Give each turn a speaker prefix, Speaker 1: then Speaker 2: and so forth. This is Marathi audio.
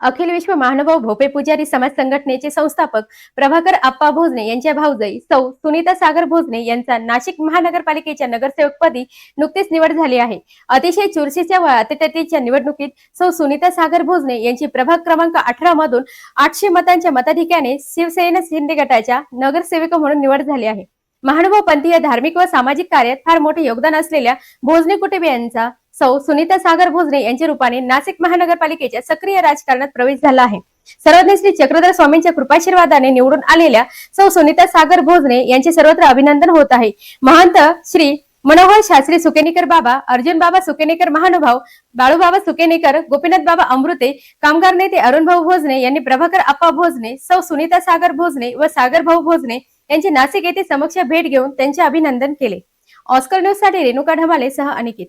Speaker 1: अखिल विश्व महानुभाव भोपे पुजारी समाज संघटनेचे संस्थापक प्रभाकर आप्पा भोजने यांच्या भाऊजाई सौ सुनीता सागर भोजने यांचा नाशिक महानगरपालिकेच्या नगरसेवकपदी नुकतीच निवड झाली आहे। अतिशय चुरशीच्या व अतिथीच्या निवडणुकीत सौ सुनीता सागर भोजने यांची प्रभाग क्रमांक 18 मधून 800 मतांच्या मताधिक्याने शिवसेना शिंदे गटाच्या नगरसेविका म्हणून निवड झाली आहे। महानुभाव पंथीय धार्मिक व सामाजिक कार्यात फार मोठे योगदान असलेल्या भोजने कुटुंबियांचा सौ सुनीता सागर भोजने यांच्या रूपाने नाशिक महानगरपालिकेच्या सक्रिय राजकारणात प्रवेश झाला आहे। सर्वज्ञ श्री चक्रधर स्वामींच्या कृपाशीर्वादाने निवडून आलेल्या सौ सुनीता सागर भोजने यांचे सर्वत्र अभिनंदन होत आहे। महंत श्री मनोहर शास्त्री सुकेनेकर बाबा, अर्जुन बाबा सुकेनेकर महानुभाव, बाळूबाबा सुकेनेकर, गोपीनाथ बाबा अमृते, कामगार नेते अरुण भाऊ भोजने यांनी प्रभाकर आप्पा भोजने, सौ सुनीता सागर भोजने व सागर भाऊ भोजने यांचे नाशिक येथे समक्ष भेट घेऊन त्यांचे अभिनंदन केले। ऑस्कर न्यूज साठी रेणुका ढमाले सह अनिकेत।